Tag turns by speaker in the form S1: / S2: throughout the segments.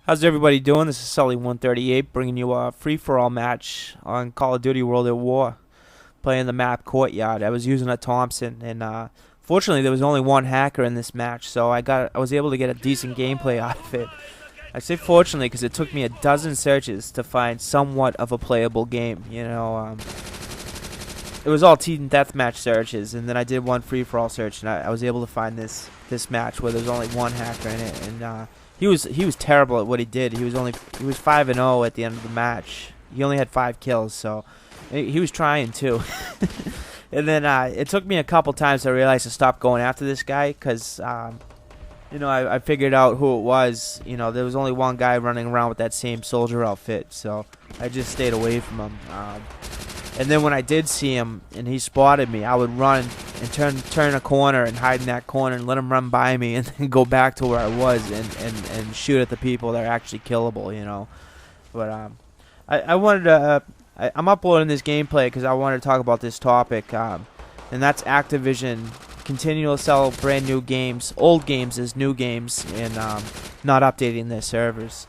S1: How's everybody doing? This is Sully138 bringing you a free-for-all match on Call of Duty World at War, playing the map Courtyard. I was using a Thompson, and fortunately there was only one hacker in this match, so I was able to get a decent gameplay out of it. I say fortunately because it took me a dozen searches to find somewhat of a playable game. It was all team deathmatch searches, and then I did one free-for-all search, and I was able to find this match where there's only one hacker in it, and he was terrible at what he did. He was 5-0 at the end of the match. He only had 5 kills, so he was trying too. And then it took me a couple times to realize to stop going after this guy because I figured out who it was. There was only one guy running around with that same soldier outfit, so I just stayed away from him. And then when I did see him and he spotted me, I would run and turn a corner and hide in that corner and let him run by me and then go back to where I was and shoot at the people that are actually killable, But I wanted to... I'm uploading this gameplay because I wanted to talk about this topic, and that's Activision continuing to sell brand new games, old games as new games, and not updating their servers.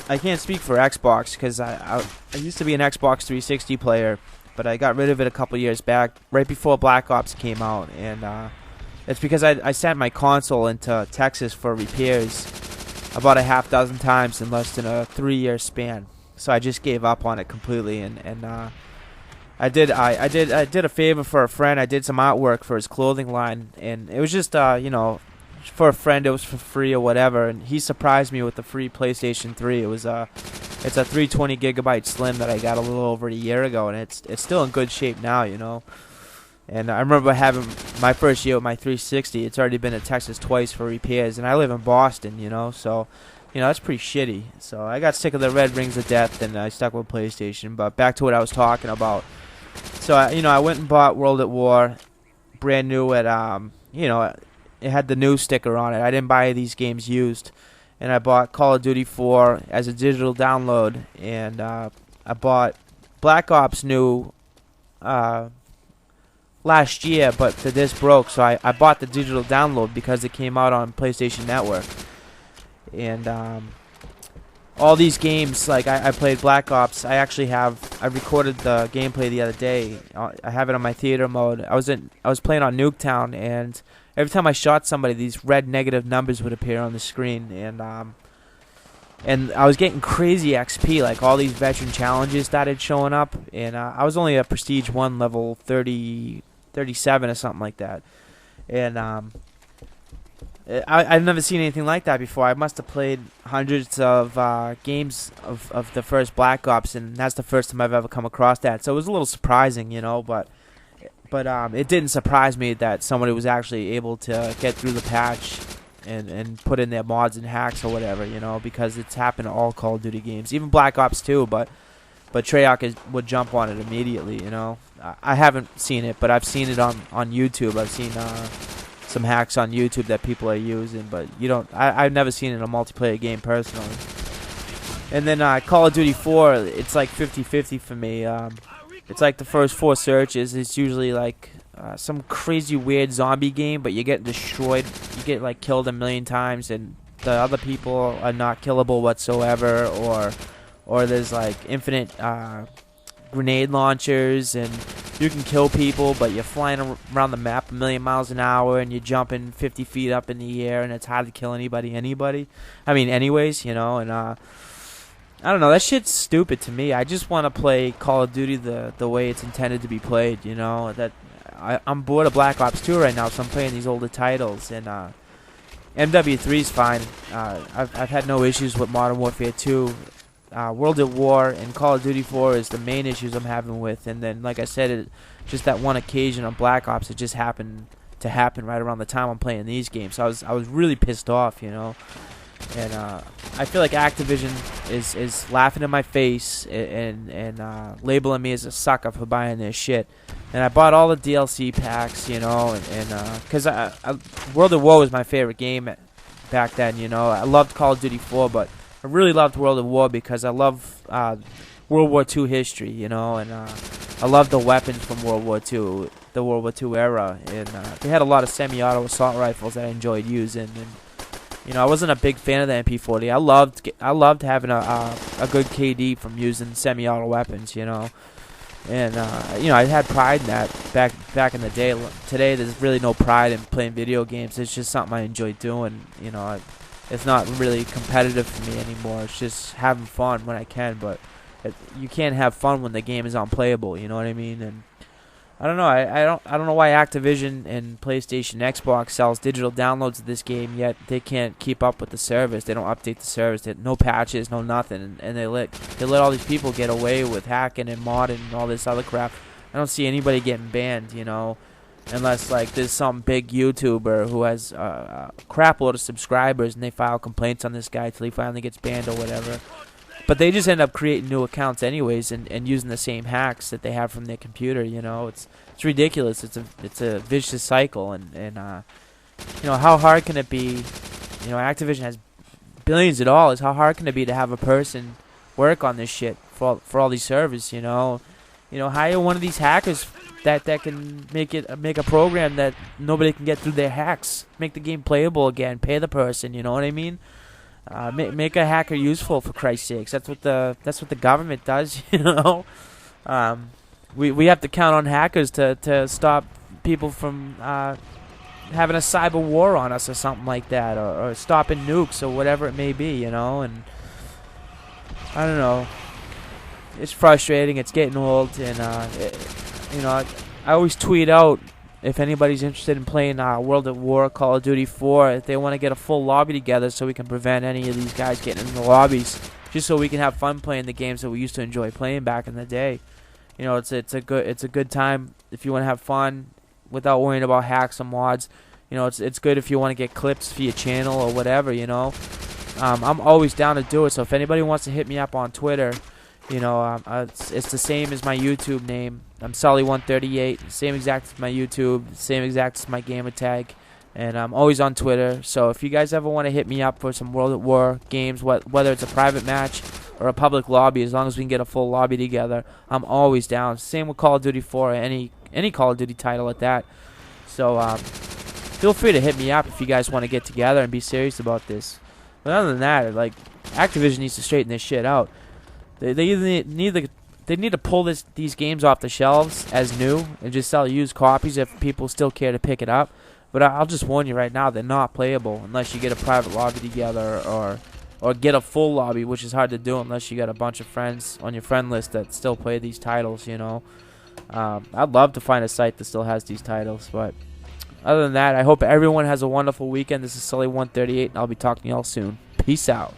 S1: I can't speak for Xbox because I used to be an Xbox 360 player, but I got rid of it a couple years back, right before Black Ops came out, and it's because I sent my console into Texas for repairs about a half dozen times in less than a 3-year span. So I just gave up on it completely, and I did a favor for a friend. I did some artwork for his clothing line, and it was just for a friend. It was for free or whatever, and he surprised me with the free PlayStation 3. It's a 320 gigabyte Slim that I got a little over a year ago, and it's still in good shape now, And I remember having my first year with my 360. It's already been to Texas twice for repairs, and I live in Boston, so that's pretty shitty. So I got sick of the red rings of death, and I stuck with PlayStation. But back to what I was talking about. So I went and bought World at War, brand new at it had the new sticker on it. I didn't buy these games used, and I bought Call of Duty 4 as a digital download, and I bought Black Ops new last year, but the disc broke, so I bought the digital download because it came out on PlayStation Network. And all these games, like I played Black Ops. I recorded the gameplay the other day. I have it on my theater mode. I was playing on Nuketown, and every time I shot somebody, these red negative numbers would appear on the screen, and I was getting crazy XP. Like all these veteran challenges started showing up, and I was only a Prestige 1 level 37 or something like that, and I've never seen anything like that before. I must have played hundreds of games of the first Black Ops, and that's the first time I've ever come across that. So it was a little surprising, but it didn't surprise me that somebody was actually able to get through the patch and put in their mods and hacks or whatever, because it's happened to all Call of Duty games, even Black Ops 2, but Treyarch would jump on it immediately, I haven't seen it, but I've seen it on YouTube. I've seen some hacks on YouTube that people are using, but I've never seen it in a multiplayer game personally. And then Call of Duty 4, it's like 50-50 for me. It's like the first 4 searches. It's usually like some crazy weird zombie game, but you get destroyed. You get like killed a million times, and the other people are not killable whatsoever, or there's like infinite grenade launchers, and you can kill people, but you're flying around the map a million miles an hour, and you're jumping 50 feet up in the air, and it's hard to kill anybody. I mean, anyways, and I don't know. That shit's stupid to me. I just want to play Call of Duty the way it's intended to be played. That I'm bored of Black Ops 2 right now, so I'm playing these older titles, and MW3's fine. I've had no issues with Modern Warfare 2. World at War and Call of Duty 4 is the main issues I'm having with, and then like I said, just that one occasion on Black Ops, it just happened to happen right around the time I'm playing these games. So I was really pissed off, and I feel like Activision is laughing in my face and labeling me as a sucker for buying their shit. And I bought all the DLC packs, and because World at War was my favorite game back then, I loved Call of Duty 4, but I really loved World at War because I love World War II history, and I love the weapons from World War II, the World War II era, and they had a lot of semi-auto assault rifles that I enjoyed using, and I wasn't a big fan of the MP40. I loved having a good KD from using semi-auto weapons, and I had pride in that back in the day. Today, there's really no pride in playing video games. It's just something I enjoy doing. It's not really competitive for me anymore. It's just having fun when I can, but you can't have fun when the game is unplayable. You know what I mean? And I don't know. I don't know why Activision and PlayStation, Xbox sells digital downloads of this game, yet they can't keep up with the service. They don't update the service. No patches, no nothing, and they let all these people get away with hacking and modding and all this other crap. I don't see anybody getting banned, unless like there's some big YouTuber who has a crap load of subscribers and they file complaints on this guy till he finally gets banned or whatever. But they just end up creating new accounts anyways and using the same hacks that they have from their computer. It's ridiculous. It's a vicious cycle, and how hard can it be? Activision has billions of dollars. How hard can it be to have a person work on this shit for all these servers? Hire one of these hackers that can make a program that nobody can get through their hacks. Make the game playable again. Pay the person. You know what I mean? Make a hacker useful, for Christ's sakes. That's what the government does. We have to count on hackers to stop people from having a cyber war on us or something like that, or stopping nukes or whatever it may be. And I don't know. It's frustrating. It's getting old, and I always tweet out. If anybody's interested in playing World at War, Call of Duty 4, if they want to get a full lobby together so we can prevent any of these guys getting in the lobbies, just so we can have fun playing the games that we used to enjoy playing back in the day. It's a good time if you want to have fun without worrying about hacks and mods. It's good if you want to get clips for your channel or whatever. I'm always down to do it. So if anybody wants to hit me up on Twitter, it's the same as my YouTube name. I'm Sully138, same exact as my YouTube, same exact as my gamer tag, and I'm always on Twitter. So if you guys ever want to hit me up for some World at War games, whether it's a private match or a public lobby, as long as we can get a full lobby together, I'm always down. Same with Call of Duty 4, or any Call of Duty title at that. So feel free to hit me up if you guys want to get together and be serious about this. But other than that, like, Activision needs to straighten this shit out. They either need to pull these games off the shelves as new and just sell used copies if people still care to pick it up. But I'll just warn you right now, they're not playable unless you get a private lobby together or get a full lobby, which is hard to do unless you got a bunch of friends on your friend list that still play these titles. I'd love to find a site that still has these titles. But other than that, I hope everyone has a wonderful weekend. This is Sully138, and I'll be talking to y'all soon. Peace out.